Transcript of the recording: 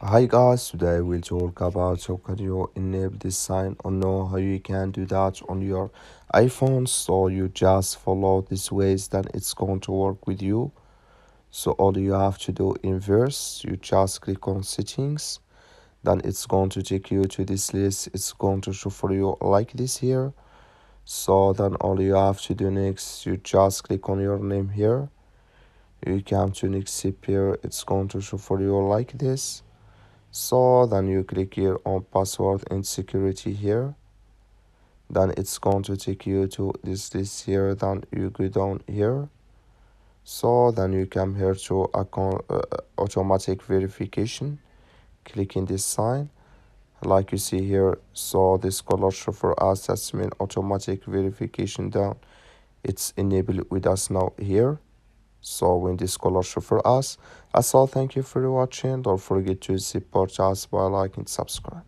Hi guys, today we'll talk about how can you enable this sign or know how you can do that on your iPhone. So you just follow these ways, then it's going to work with you. So all you have to do in verse, you just click on settings, then it's going to take you to this list. It's going to show for you like this here. So then all you have to do next, you just click on your name here. You come to next step here, it's going to show for you like this. So then you click here on password and security here, then it's going to take you to this list here, then you go down here. So then you come here to account automatic verification, clicking this sign like you see here. So this color show for us, that's mean automatic verification down, it's enabled with us now here. So when this color show for us, that's all. Thank you for watching. Don't forget to support us by liking and subscribe.